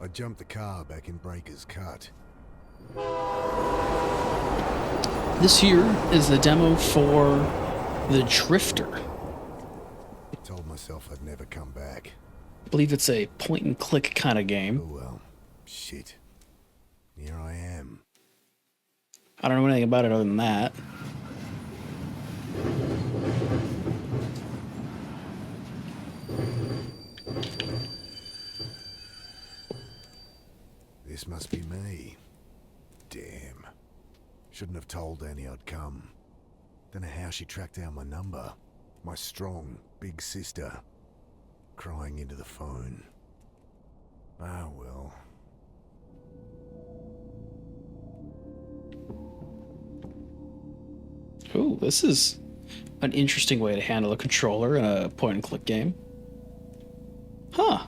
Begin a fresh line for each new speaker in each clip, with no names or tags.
I jumped the car back in Breaker's Cut.
This here is the demo for The Drifter.
I told myself I'd never come back.
I believe it's a point-and-click kind of game.
Oh well. Shit. Here I am.
I don't know anything about it other than that.
This must be me. Damn. Shouldn't have told Annie I'd come. Don't know how she tracked down my number. My strong, big sister. Crying into the phone. Ah, well.
Ooh, this is an interesting way to handle a controller in a point-and-click game. Huh.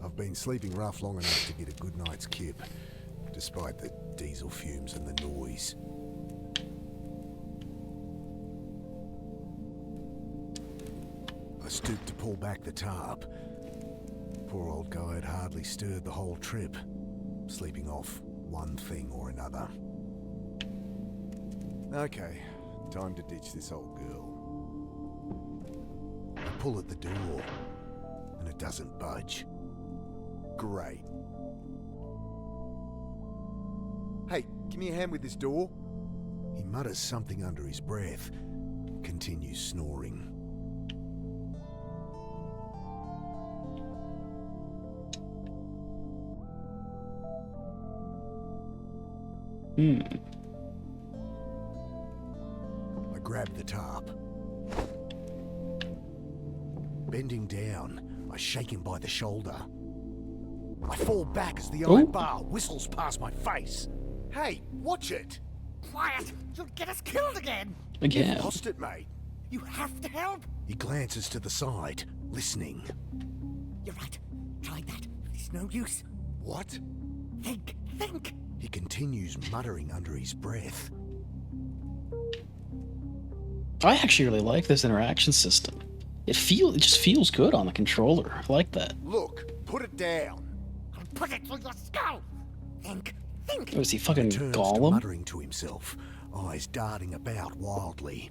I've been sleeping rough long enough to get a good night's kip, despite the diesel fumes and the noise. I stooped to pull back the tarp. Poor old guy had hardly stirred the whole trip, sleeping off one thing or another. Okay, time to ditch this old girl. I pull at the door, and it doesn't budge. Great. Hey, give me a hand with this door. He mutters something under his breath, continues snoring. I grab the tarp. Bending down, I shake him by the shoulder. I fall back as the iron bar whistles past my face. Hey, watch it!
Quiet! You'll get us killed again!
Again.
You've lost it, mate.
You have to help!
He glances to the side, listening.
You're right. Tried that. It's no use.
What?
Think!
He continues muttering under his breath.
I actually really like this interaction system. It just feels good on the controller. I like that.
Look, put it down.
I'll put it through your skull! Think!
What is he, fucking
Turns to
Gollum?
muttering to himself, eyes darting about wildly.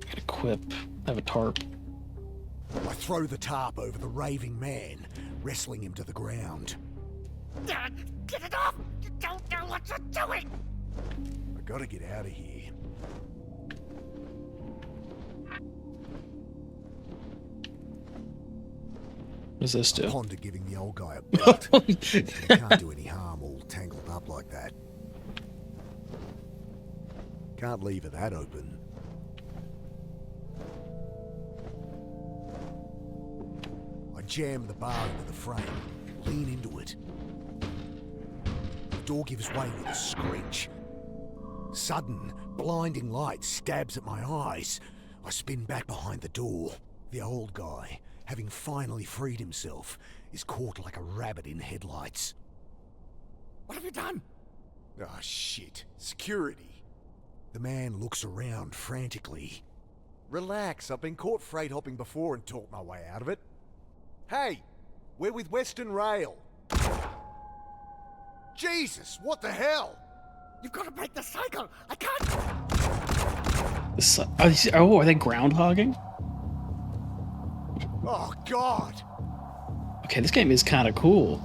Got a quip. I have a tarp.
I throw the tarp over the raving man, wrestling him to the ground.
Dad, get it off! You don't know what you're doing!
I gotta get out of here.
What does this do?
Ponder giving the old guy a belt. He can't do any harm all tangled up like that. Can't leave it that open. I jam the bar into the frame, lean into it. The door gives way with a screech. Sudden, blinding light stabs at my eyes. I spin back behind the door. The old guy, having finally freed himself, is caught like a rabbit in headlights.
What have you done?
Ah, shit. Security. The man looks around frantically. Relax, I've been caught freight hopping before and talked my way out of it. Hey, we're with Western Rail. Jesus, what the hell?
You've got to break the cycle! I can't!
Are they groundhogging?
Oh, God!
Okay, this game is kind of cool.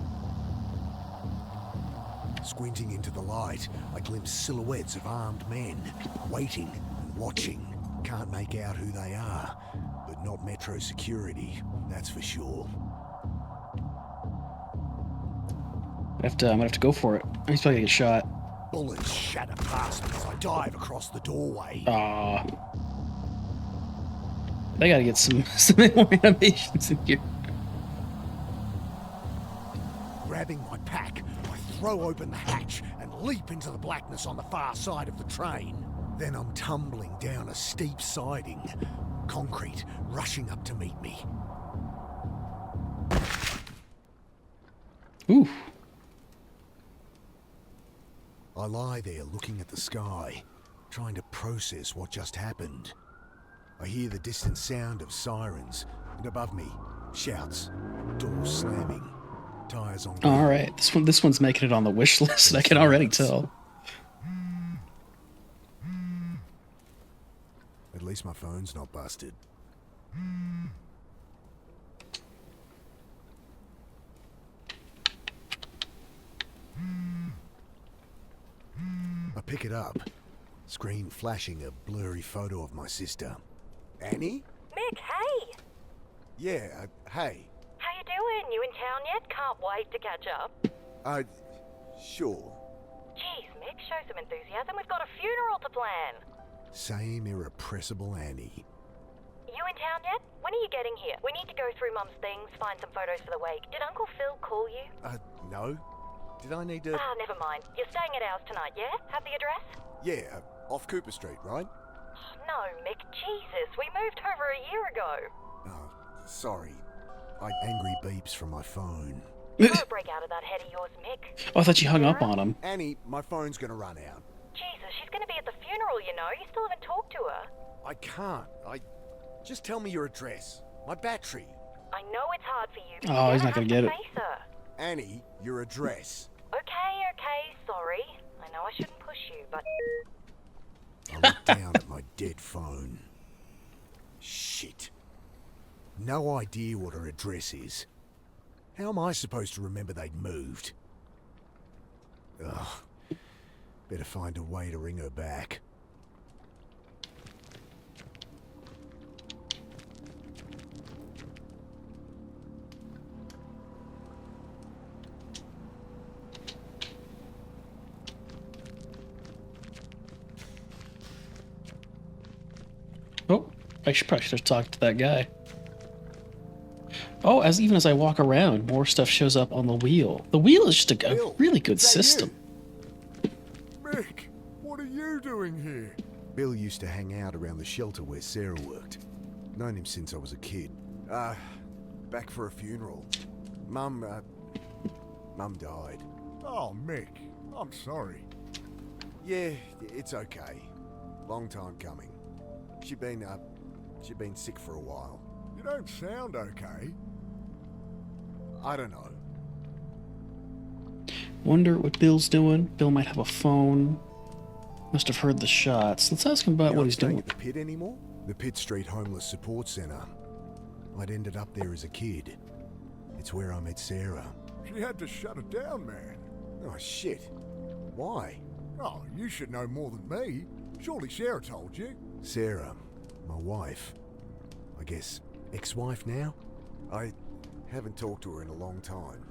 Squinting into the light, I glimpse silhouettes of armed men, waiting and watching. Can't make out who they are, but not Metro security, that's for sure.
I'm gonna have to go for it. He's probably gonna get shot.
Bullets shatter past me as I dive across the doorway.
Aw. They gotta get some more animations in here.
Grabbing my pack, I throw open the hatch and leap into the blackness on the far side of the train. Then I'm tumbling down a steep siding, concrete rushing up to meet me.
Ooh.
I lie there looking at the sky, trying to process what just happened. I hear the distant sound of sirens, And above me, shouts, doors slamming, tires on.
All right, this one's making it on the wish list. I can already tell.
At least my phone's not busted. I pick it up. Screen flashing a blurry photo of my sister. Annie?
Mick, hey!
Yeah, hey.
How you doing? You in town yet? Can't wait to catch up.
Sure.
Jeez, Mick, show some enthusiasm. We've got a funeral to plan.
Same irrepressible Annie.
You in town yet? When are you getting here? We need to go through Mum's things, find some photos for the wake. Did Uncle Phil call you?
No. Did I need to...
Ah, never mind. You're staying at ours tonight, yeah? Have the address?
Yeah, off Cooper Street, right?
No, Mick, Jesus. We moved over a year ago.
Oh, sorry. Angry beeps from my phone.
Don't break out of that head of yours, Mick.
Oh, I thought you hung up on him.
Annie, my phone's gonna run out.
Jesus, she's going to be at the funeral, you know. You still haven't talked to her.
I can't. Just tell me your address. My battery.
I know it's hard for you, but
Oh,
you're
he's
gonna
not gonna
have
get
to
it.
face her.
Annie, your address.
Okay, sorry. I know I shouldn't push you, but...
I look down at my dead phone. Shit. No idea what her address is. How am I supposed to remember they'd moved? Ugh. Better find a way to ring her back.
Oh, I should probably should have talked to that guy. Oh, even as I walk around, more stuff shows up on the wheel. The wheel is just a
Bill,
really good
is that
system.
you? Mick, what are you doing here? Bill used to hang out around the shelter where Sarah worked. Known him since I was a kid. Back for a funeral. Mum died.
Oh, Mick, I'm sorry.
Yeah, it's okay. Long time coming. She'd been sick for a while.
You don't sound okay.
I don't know.
Wonder what Bill's doing. Bill might have a phone. Must have heard the shots. Let's ask him about
You're
what
not
he's
staying
doing.
at the Pit anymore? The Pitt Street Homeless Support Centre. I'd ended up there as a kid. It's where I met Sarah.
She had to shut it down, man.
Oh shit. Why?
Oh, you should know more than me. Surely Sarah told you.
Sarah, my wife. I guess ex-wife now? I haven't talked to her in a long time.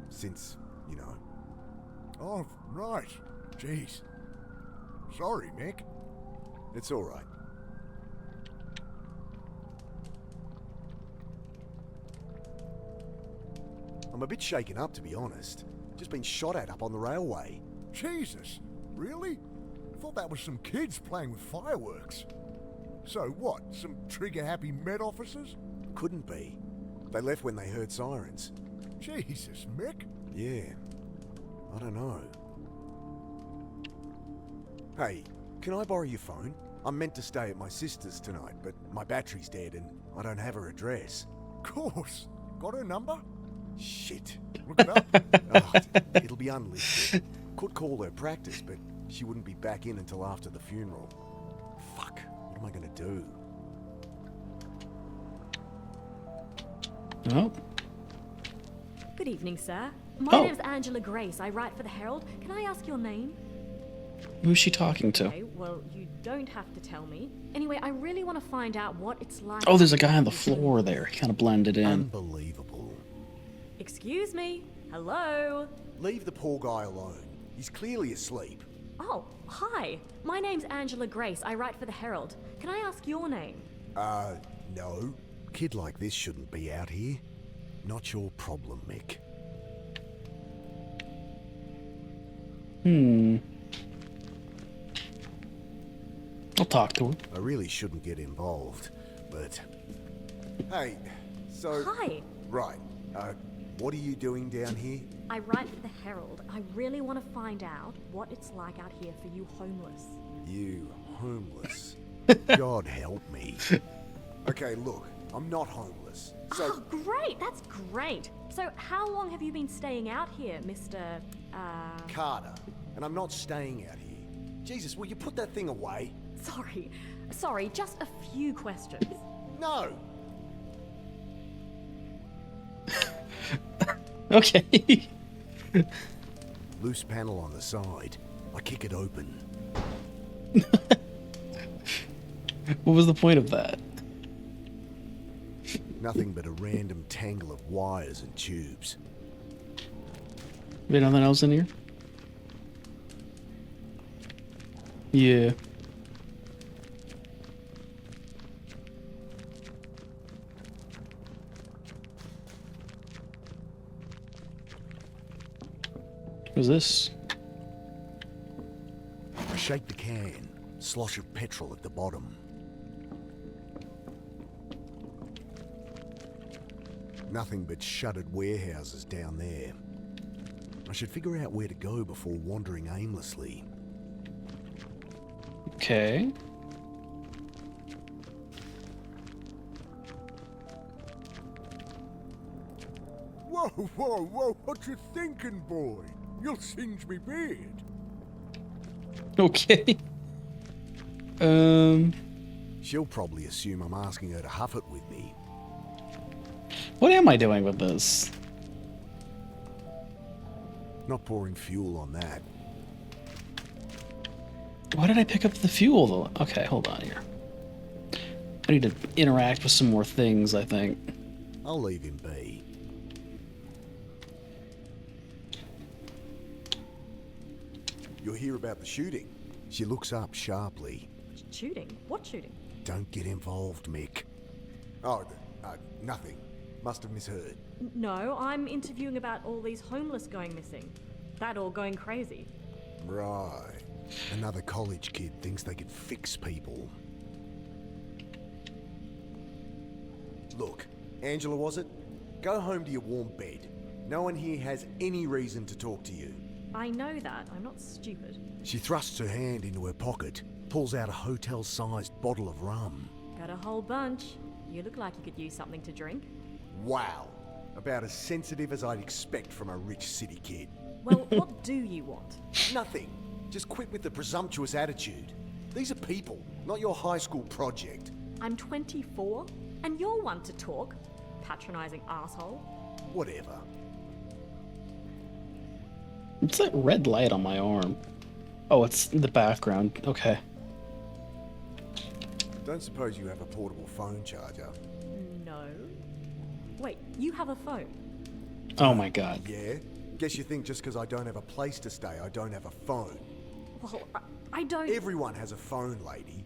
Since, you know.
Oh, right. Jeez. Sorry, Mick.
It's alright. I'm a bit shaken up, to be honest. Just been shot at up on the railway.
Jesus. Really? Thought that was some kids playing with fireworks. So what, some trigger-happy Met officers?
Couldn't be. They left when they heard sirens.
Jesus, Mick.
Yeah. I don't know. Hey, can I borrow your phone? I'm meant to stay at my sister's tonight, but my battery's dead and I don't have her address.
Course. Got her number?
Shit.
Look it up.
Oh, it'll be unlisted. Could call her practice, but she wouldn't be back in until after the funeral. Fuck. What am I gonna do?
Oh,
Good evening, sir. My
Oh.
name's Angela Grace. I write for the Herald. Can I ask your name?
who's she talking to?
Okay, well, you don't have to tell me. Anyway, I really want to find out what it's like.
Oh, there's a guy on the floor there. He kind of blended in.
Unbelievable.
Excuse me. Hello.
Leave the poor guy alone. He's clearly asleep.
Oh, hi. My name's Angela Grace. I write for the Herald. Can I ask your name?
No. Kid like this shouldn't be out here. Not your problem, Mick.
I'll talk to him.
I really shouldn't get involved, but... Hey, so...
Hi.
Right, what are you doing down here?
I write for the Herald. I really want to find out what it's like out here for you homeless.
You homeless. God help me. Okay, look, I'm not homeless. So,
Oh, great! That's great! So, how long have you been staying out here, Mr.
Carter, and I'm not staying out here. Jesus, will you put that thing away?
Sorry, just a few questions.
No!
Okay.
Loose panel on the side. I kick it open.
What was the point of that?
Nothing but a random tangle of wires and tubes.
There nothing else in here? Yeah. What's this?
I shake the can. Slosh of petrol at the bottom. Nothing but shuttered warehouses down there. I should figure out where to go before wandering aimlessly.
Okay.
Whoa, whoa, whoa, what you thinking, boy? You'll singe me beard.
Okay.
She'll probably assume I'm asking her to huff it with me.
What am I doing with this?
Not pouring fuel on that.
Why did I pick up the fuel though? Okay, hold on here. I need to interact with some more things, I think.
I'll leave him be. You'll hear about the shooting. She looks up sharply.
Shooting? What shooting?
Don't get involved, Mick. Oh, nothing. Must have misheard.
No, I'm interviewing about all these homeless going missing. That or going crazy.
Right. Another college kid thinks they could fix people. Look, Angela, was it? Go home to your warm bed. No one here has any reason to talk to you.
I know that. I'm not stupid.
She thrusts her hand into her pocket, pulls out a hotel-sized bottle of rum.
Got a whole bunch. You look like you could use something to drink.
Wow. About as sensitive as I'd expect from a rich city kid.
Well, what do you want?
Nothing. Just quit with the presumptuous attitude. These are people, not your high school project.
I'm 24, and you're one to talk. Patronizing asshole.
Whatever.
What's that red light on my arm? Oh, it's in the background. Okay.
Don't suppose you have a portable phone charger?
No. Wait, you have a phone?
Oh my god.
Yeah? Guess you think just because I don't have a place to stay, I don't have a phone.
Well, I don't...
Everyone has a phone, lady.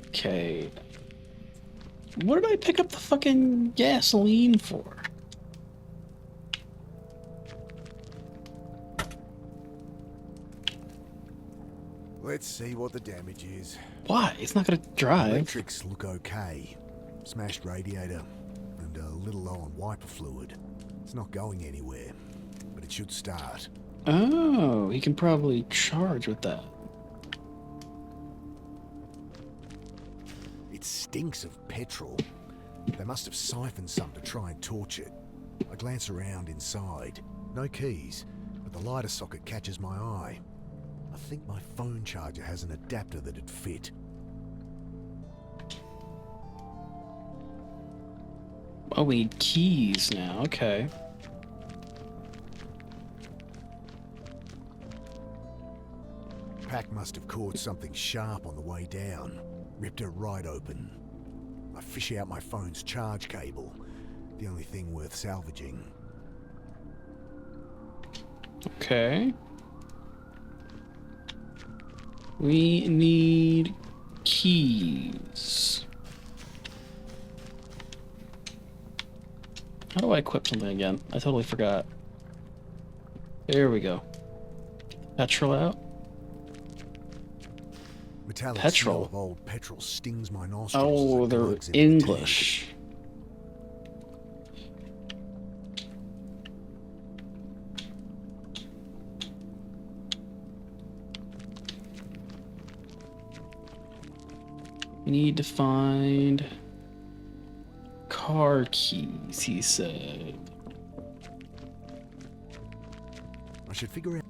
Okay. What did I pick up the fucking gasoline for?
Let's see what the damage is.
Why? It's not gonna drive.
Electrics look okay. Smashed radiator and a little low on wiper fluid. It's not going anywhere, but it should start.
Oh, he can probably charge with that.
It stinks of petrol. They must have siphoned some to try and torch it. I glance around inside. No keys, but the lighter socket catches my eye. I think my phone charger has an adapter that'd fit.
Oh, we need keys now. Okay.
Pack must have caught something sharp on the way down. Ripped it right open. I fish out my phone's charge cable. The only thing worth salvaging.
Okay. We need keys. How do I equip something again? I totally forgot. There we go. Petrol out.
Metallic
Petrol.
smell of old petrol stings my nostrils.
Oh,
as it
they're
glugs into the tank.
English. We need to find car keys, he said.
I should figure out.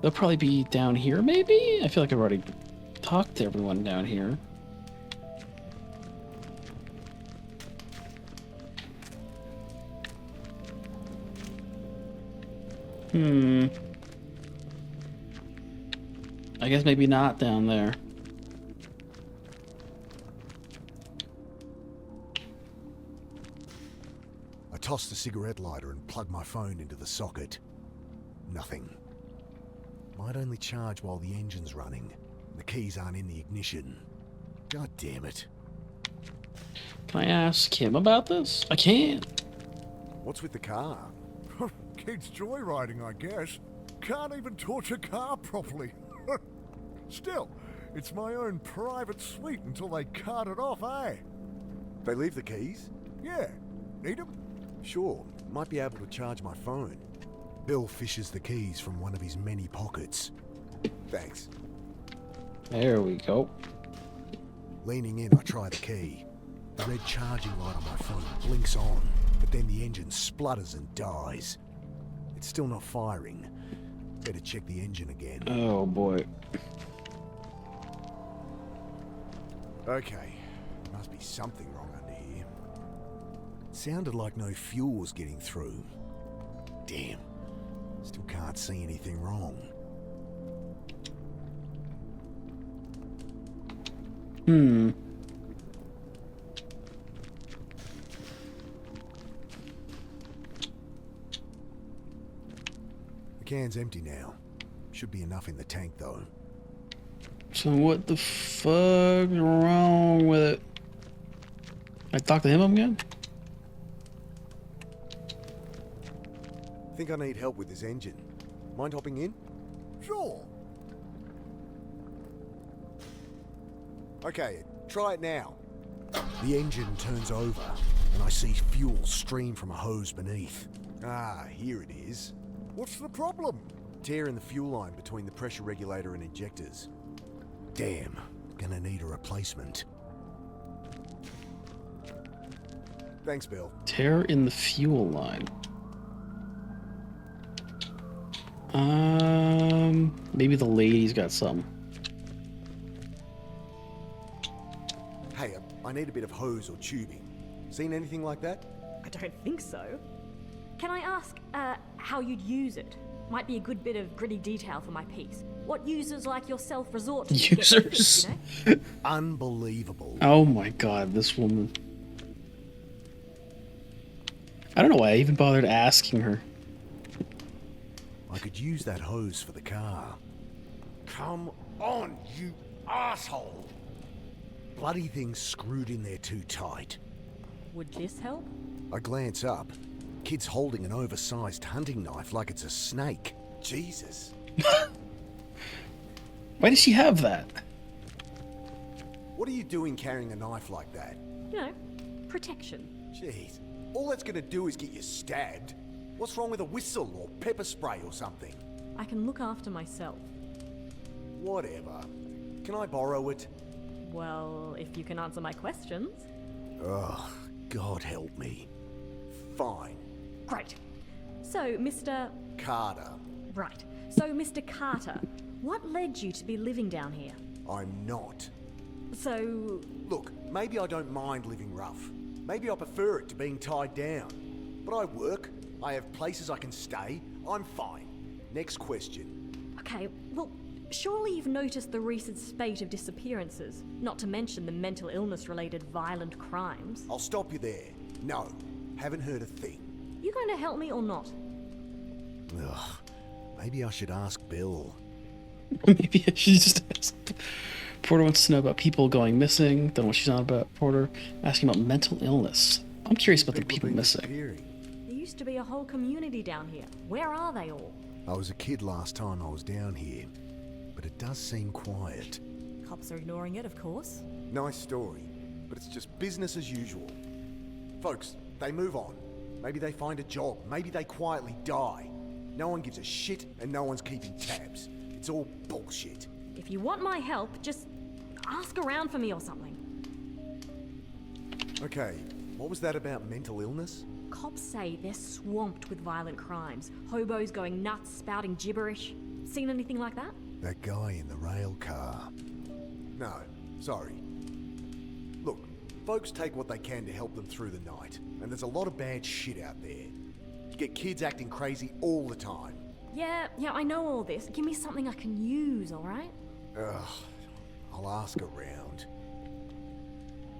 They'll probably be down here, maybe? I feel like I've already talked to everyone down here. I guess maybe not down there.
I tossed the cigarette lighter and plugged my phone into the socket. Nothing. Might only charge while the engine's running. The keys aren't in the ignition. God damn it.
Can I ask him about this? I can't.
What's with the car?
Kids joyriding, I guess. Can't even torch a car properly. Still, it's my own private suite until they cart it off, eh?
They leave the keys?
Yeah. Need 'em?
Sure. Might be able to charge my phone. Bill fishes the keys from one of his many pockets. Thanks.
There we go.
Leaning in, I try the key. The red charging light on my phone blinks on, but then the engine splutters and dies. It's still not firing. Better check the engine again.
Oh boy.
Okay, must be something wrong under here. Sounded like no fuel was getting through. Damn, still can't see anything wrong. The can's empty now. Should be enough in the tank though.
So what the fuck's wrong with it? I talk to him again?
Think I need help with this engine. Mind hopping in?
Sure.
Okay, try it now. The engine turns over, and I see fuel stream from a hose beneath. Ah, here it is.
What's the problem?
Tear in the fuel line between the pressure regulator and injectors. Damn, gonna need a replacement. Thanks, Bill.
Tear in the fuel line. Maybe the lady's got some.
Hey, I need a bit of hose or tubing. Seen anything like that?
I don't think so. Can I ask, how you'd use it? Might be a good bit of gritty detail for my piece. What users like yourself resort to get their fix,
Users?
you know?
Unbelievable.
Oh my god, this woman. I don't know why I even bothered asking her.
I could use that hose for the car.
Come on, you asshole!
Bloody thing's screwed in there too tight.
Would this help?
I glance up. Kid's holding an oversized hunting knife like it's a snake. Jesus.
Why does she have that?
What are you doing carrying a knife like that?
You know, protection.
Jeez. All that's gonna do is get you stabbed. What's wrong with a whistle or pepper spray or something?
I can look after myself.
Whatever. Can I borrow it?
Well, if you can answer my questions.
Ugh, God help me. Fine.
Great. So, Mr.
Carter.
Right. So, Mr. Carter, what led you to be living down here?
I'm not.
So,
Look, maybe I don't mind living rough. Maybe I prefer it to being tied down. But I work. I have places I can stay. I'm fine. Next question.
okay, well, surely you've noticed the recent spate of disappearances, not to mention the mental illness-related violent crimes.
I'll stop you there. No, haven't heard a thing.
You going to help me or not?
Ugh, maybe I should ask Bill.
Maybe I should just ask. Porter wants to know about people going missing. Don't know what she's on about. Porter asking about mental illness. I'm curious about the people
have been
missing.
disappearing.
There used to be a whole community down here. Where are they all?
I was a kid last time I was down here, but it does seem quiet.
Cops are ignoring it, of course.
Nice story, but it's just business as usual. Folks, they move on. Maybe they find a job. Maybe they quietly die. No one gives a shit and no one's keeping tabs. It's all bullshit.
If you want my help, just ask around for me or something.
Okay, what was that about mental illness?
Cops say they're swamped with violent crimes. Hobos going nuts, spouting gibberish. Seen anything like that?
That guy in the rail car. No, sorry. Look, folks take what they can to help them through the night, and there's a lot of bad shit out there. You get kids acting crazy all the time.
Yeah, I know all this. Give me something I can use, alright?
Ugh, I'll ask around.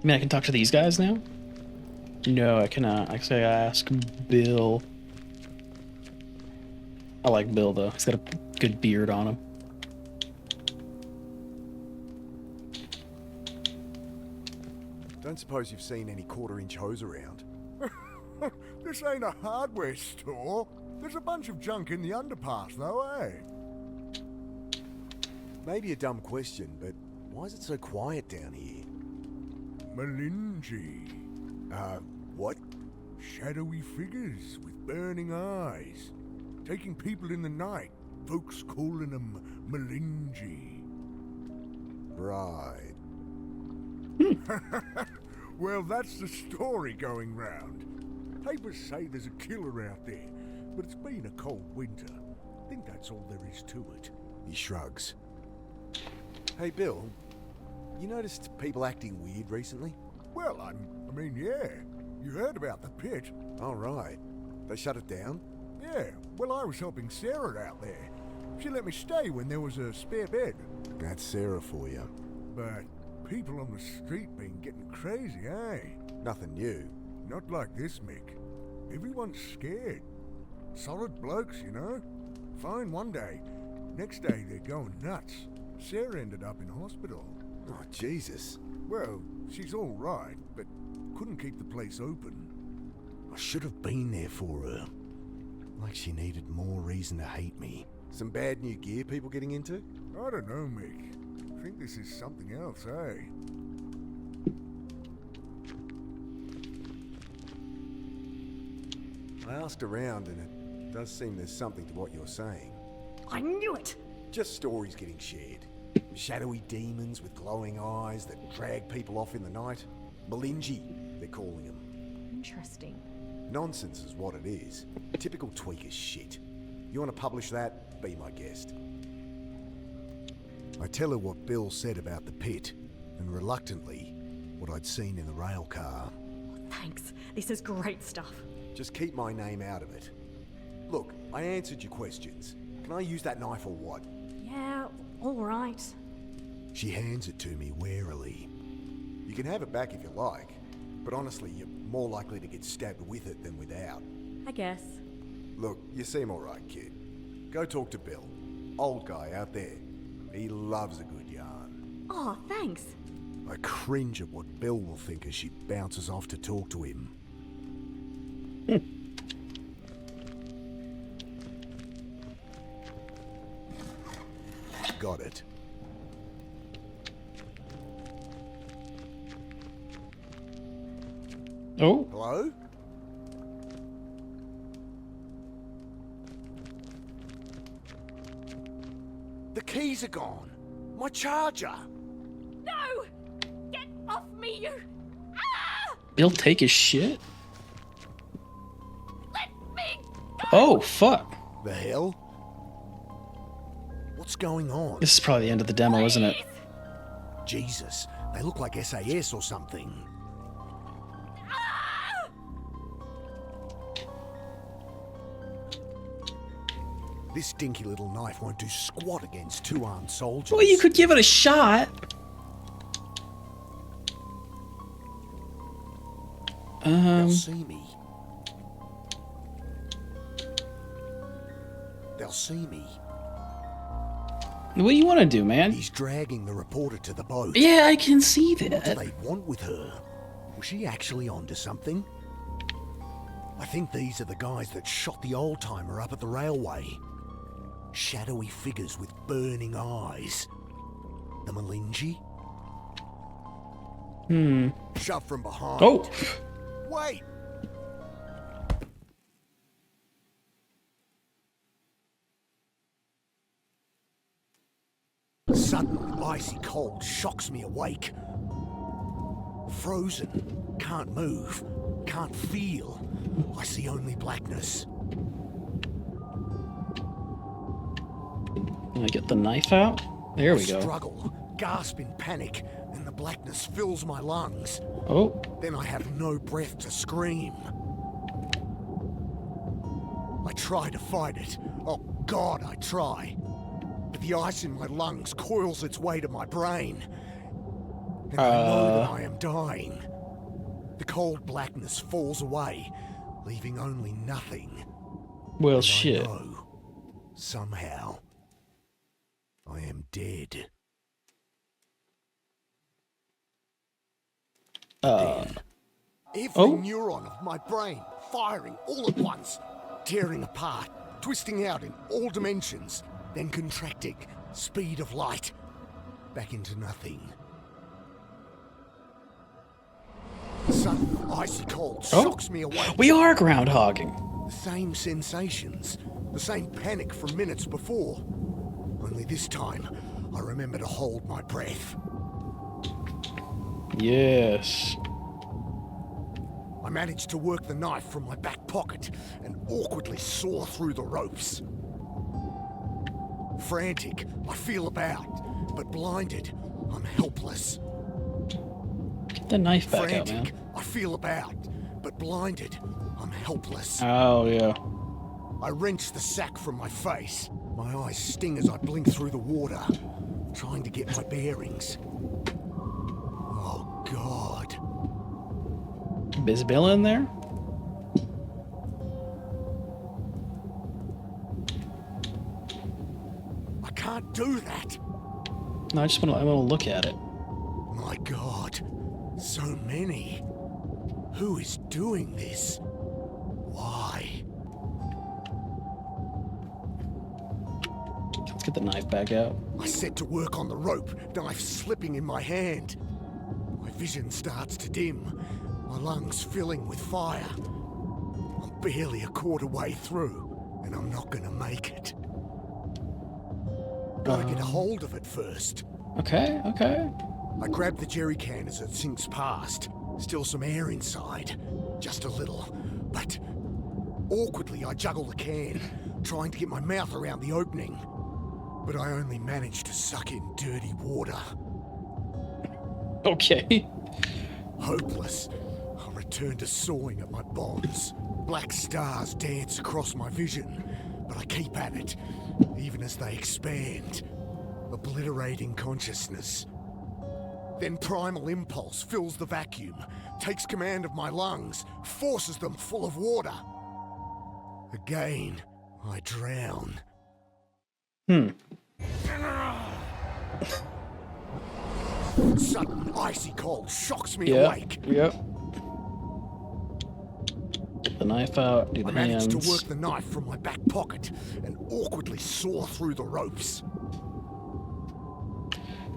I mean, I can talk to these guys now? No, I cannot. I say I ask Bill. I like Bill, though. He's got a good beard on him.
Don't suppose you've seen any quarter-inch hose around?
This ain't a hardware store. There's a bunch of junk in the underpass, though, eh?
Maybe a dumb question, but why is it so quiet down here?
Malinji.
What?
Shadowy figures with burning eyes. Taking people in the night. Folks calling them Malinji.
Right.
Well, that's the story going round. Papers say there's a killer out there, but it's been a cold winter. I think that's all there is to it.
He shrugs. Hey, Bill. You noticed people acting weird recently?
Well, I mean, yeah. You heard about the pit.
All right. They shut it down?
Yeah, well, I was helping Sarah out there. She let me stay when there was a spare bed.
That's Sarah for you.
But people on the street been getting crazy, eh?
Nothing new.
Not like this, Mick. Everyone's scared. Solid blokes, you know? Fine one day. Next day, they're going nuts. Sarah ended up in hospital.
Oh, Jesus.
Well, she's all right, but couldn't keep the place open.
I should have been there for her. Like she needed more reason to hate me. Some bad new gear people getting into?
I don't know, Mick. I think this is something else, eh?
I asked around and it does seem there's something to what you're saying.
I knew it!
Just stories getting shared. Shadowy demons with glowing eyes that drag people off in the night. Malinji, they're calling them.
Interesting.
Nonsense is what it is. Typical tweaker shit. You want to publish that? Be my guest. I tell her what Bill said about the pit, and reluctantly, what I'd seen in the rail car.
Thanks. This is great stuff.
Just keep my name out of it. Look, I answered your questions. Can I use that knife or what?
Yeah, alright.
She hands it to me warily. You can have it back if you like, but honestly, you're more likely to get stabbed with it than without.
I guess.
Look, you seem alright, kid. Go talk to Bill. Old guy out there. He loves a good yarn.
Oh, thanks.
I cringe at what Bill will think as she bounces off to talk to him. Got it.
Oh,
Hello? The keys are gone. My charger.
No! Get off me, you! Ah!
Bill take his shit?
Let me go!
Oh, fuck.
The hell? What's going on?
This is probably the end of the demo, isn't it?
Jesus, they look like SAS or something.
Ah!
This dinky little knife won't do squat against two armed soldiers.
Well, you could give it a shot.
They'll see me. They'll see me.
What do you want to do, man?
He's dragging the reporter to the boat.
Yeah, I can see
What do
that.
they want with her? Was she actually onto something? I think these are the guys that shot the old-timer up at the railway. Shadowy figures with burning eyes. The Malinji? Shove from behind.
Oh,
Wait! Sudden, icy cold shocks me awake. Frozen, can't move, can't feel. I see only blackness.
Can I get the knife out? There we
I
go.
struggle, gasp in panic, and the blackness fills my lungs.
Oh,
Then I have no breath to scream. I try to fight it. Oh God, I try. But the ice in my lungs coils its way to my brain. And I know that I am dying. The cold blackness falls away, leaving only nothing.
well,
And
shit.
I know, somehow, I am dead. Then, every
Oh.
neuron of my brain firing all at once, tearing apart, twisting out in all dimensions, then contracting, speed of light, back into nothing. Sudden icy cold shocks me awake.
We are groundhogging.
The same sensations, the same panic from minutes before. Only this time, I remember to hold my breath.
Yes.
I managed to work the knife from my back pocket and awkwardly saw through the ropes. Frantic, I feel about, but blinded, I'm helpless.
Get the knife back out, man.
Frantic, I feel about, but blinded, I'm helpless.
Oh, yeah.
I wrench the sack from my face. My eyes sting as I blink through the water, trying to get my bearings. Oh, God.
Bisbilla in there?
I can't do that.
No, I want to look at it.
My God. So many. Who is doing this? Why?
Let's get the knife back out.
I set to work on the rope, knife slipping in my hand. My vision starts to dim, my lungs filling with fire. I'm barely a quarter way through, and I'm not gonna make it. Gotta get a hold of it first.
Okay, okay.
I grab the jerry can as it sinks past. Still some air inside. Just a little. But awkwardly I juggle the can, trying to get my mouth around the opening. But I only manage to suck in dirty water.
Okay.
Hopeless, I return to sawing at my bonds. Black stars dance across my vision, but I keep at it, even as they expand, obliterating consciousness. Then primal impulse fills the vacuum, takes command of my lungs, forces them full of water. Again, I drown. Sudden icy cold shocks me awake.
Yep. Get the knife out, do
I
the
managed
hands.
to work the knife from my back pocket and awkwardly saw through the ropes.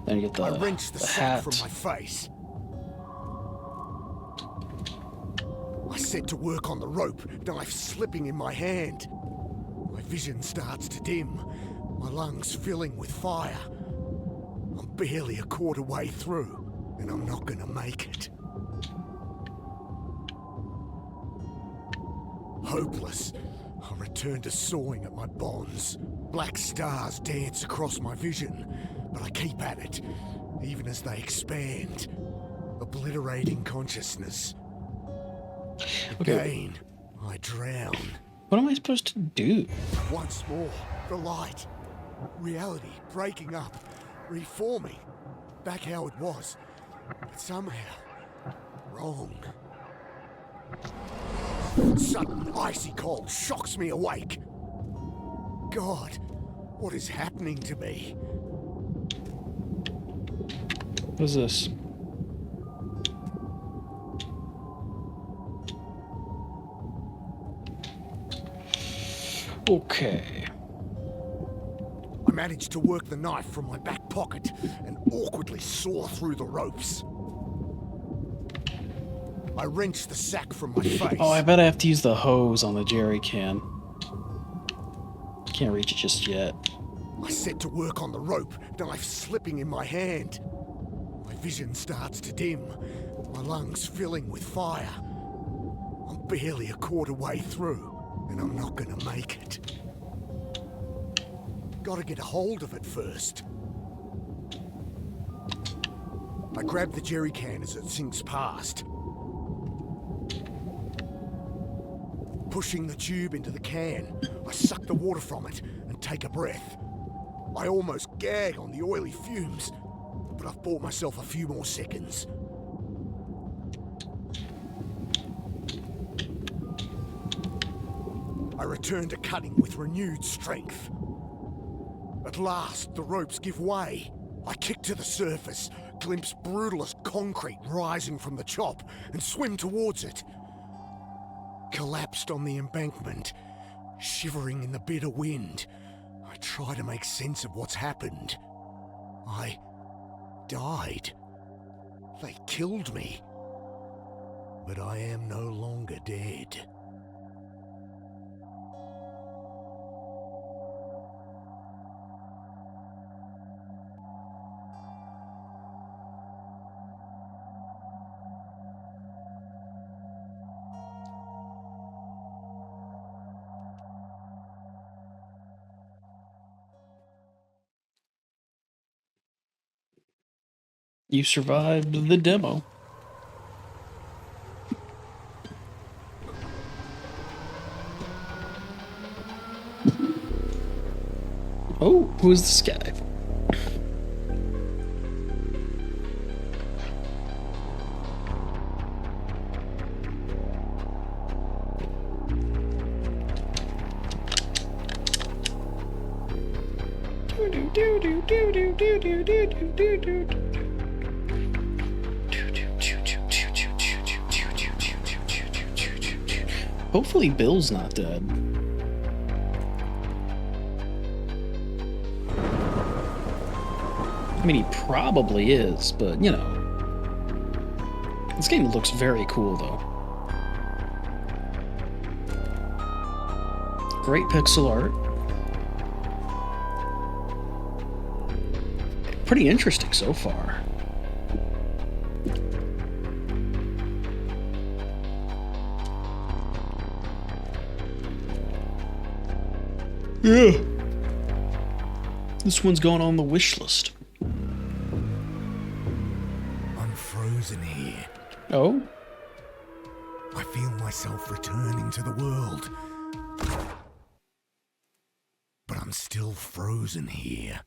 Then you get
I wrenched the sack
hat.
from my face. I set to work on the rope, knife slipping in my hand. My vision starts to dim, my lungs filling with fire. I'm barely a quarter way through, and I'm not gonna make it. Hopeless, I return to sawing at my bonds. Black stars dance across my vision, but I keep at it, even as they expand, obliterating consciousness. Again, I drown.
What am I supposed to do?
Once more, the light. Reality breaking up, reforming. Back how it was, but somehow wrong. Sudden icy cold shocks me awake. God, what is happening to me?
What is this? Okay.
I managed to work the knife from my back pocket and awkwardly saw through the ropes. I wrenched the sack from my face.
Oh, I bet I have to use the hose on the jerry can. Can't reach it just yet.
I set to work on the rope, knife slipping in my hand. My vision starts to dim, my lungs filling with fire. I'm barely a quarter way through, and I'm not gonna make it. Gotta get a hold of it first. I grab the jerry can as it sinks past. Pushing the tube into the can, I suck the water from it and take a breath. I almost gag on the oily fumes, but I've bought myself a few more seconds. I return to cutting with renewed strength. At last, the ropes give way. I kick to the surface, glimpse brutalist concrete rising from the chop, and swim towards it. Collapsed on the embankment, shivering in the bitter wind, I try to make sense of what's happened. I died. They killed me. But I am no longer dead.
You survived the demo. Oh, who is this guy? Hopefully Bill's not dead. I mean, he probably is, but, you know. This game looks very cool, though. Great pixel art. Pretty interesting so far. Yeah. This one's going on the wish list.
I'm frozen here.
Oh?
I feel myself returning to the world. But I'm still frozen here.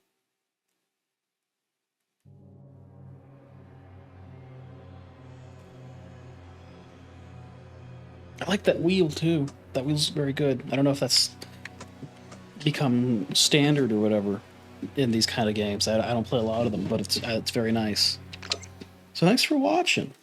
I like that wheel too. That wheel's very good. I don't know if that's become standard or whatever in these kind of games. I don't play a lot of them, but it's very nice. So thanks for watching.